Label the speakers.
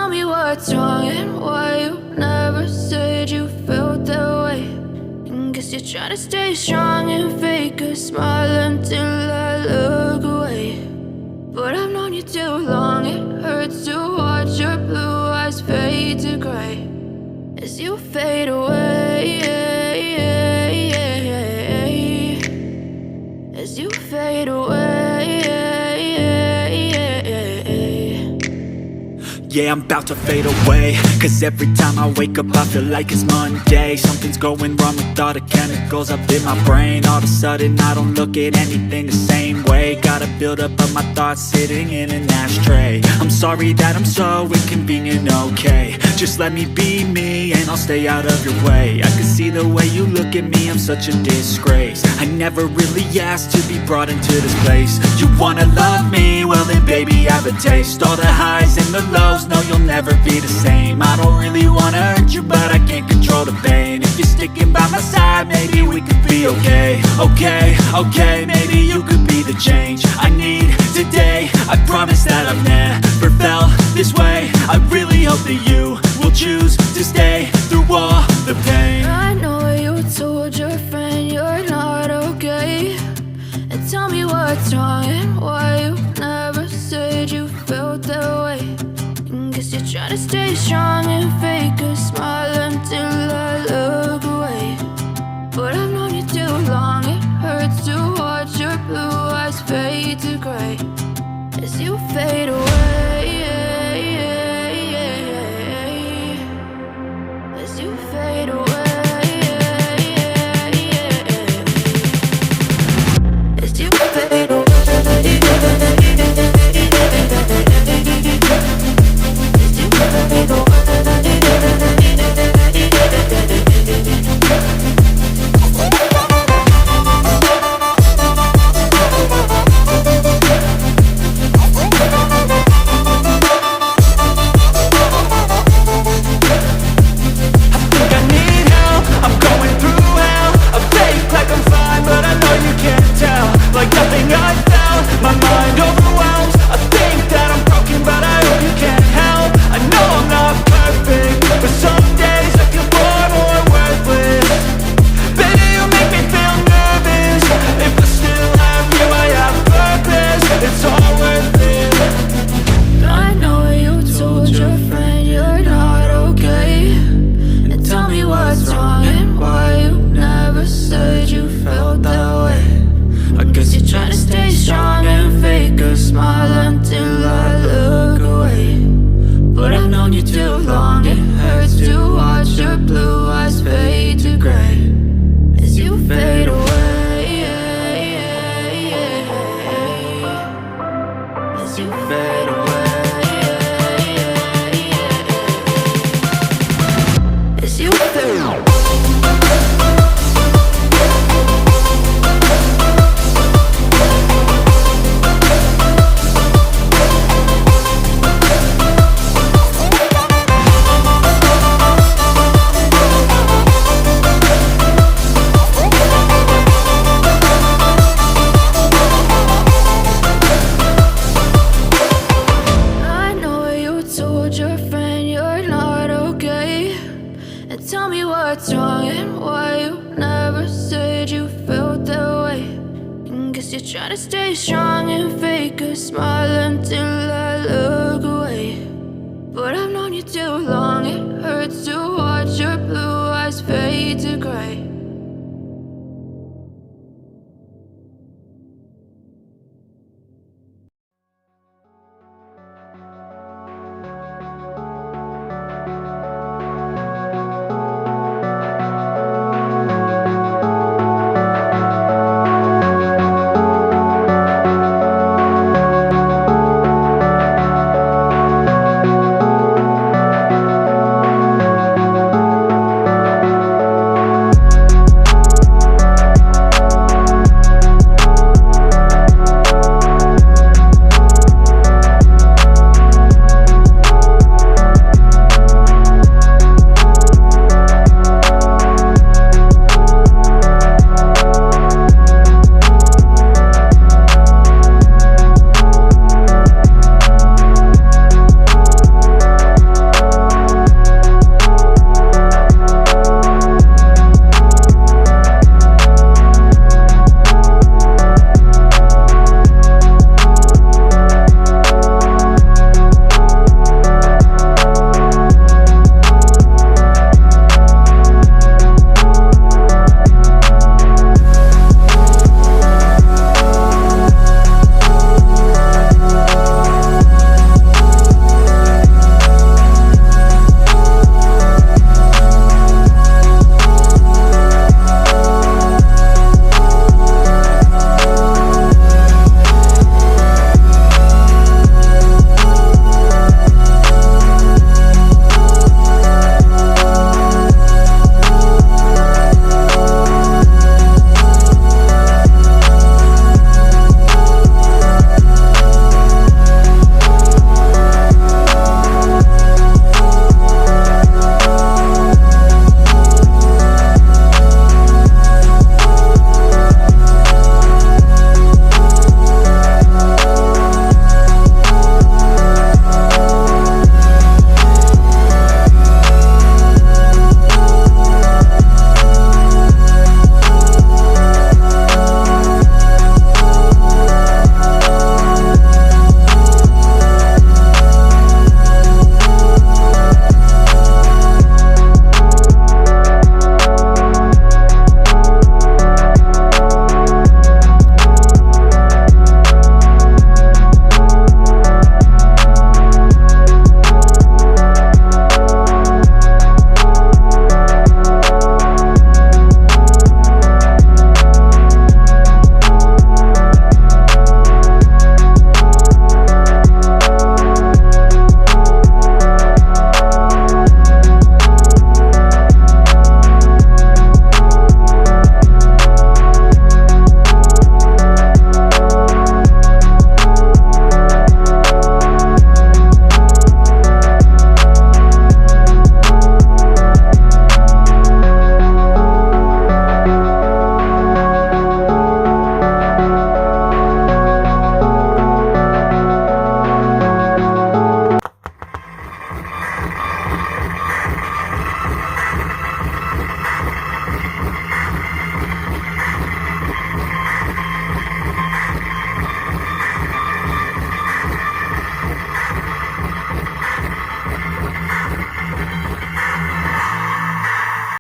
Speaker 1: tell me what's wrong and why you never said you felt that way. And guess you're trying to stay strong and fake a smile until I look away. But I've known you too long, it hurts to watch your blue eyes fade to gray as you fade away, as you fade away.
Speaker 2: Yeah, I'm about to fade away, cause every time I wake up I feel like it's Monday. Something's going wrong with all the chemicals up in my brain. All of a sudden I don't look at anything the same way. Got a buildup of my thoughts sitting in an ashtray. I'm sorry that I'm so inconvenient, okay. Just let me be me and I'll stay out of your way. I can see the way you look at me, I'm such a disgrace. I never really asked to be brought into this place. You wanna love me? Well then baby, have a taste. All the highs and the lows, no, you'll never be the same. I don't really wanna hurt you, but I can't control the pain. If you're sticking by my side, maybe we could be okay. Okay, maybe you could be the change I need today. I promise that I've never felt this way. I really hope that you will choose to stay through all the pain.
Speaker 1: I know you told your friend you're not okay, and tell me what's wrong and why you never said you felt that way. Guess you're trying to stay strong and fake a smile until I look away. But I've known you too long, it hurts to watch your blue eyes fade to gray as you fade away, as you fade away, as you fade away. Try to stay strong and fake a smile until I look away. But I've known you too long, it hurts to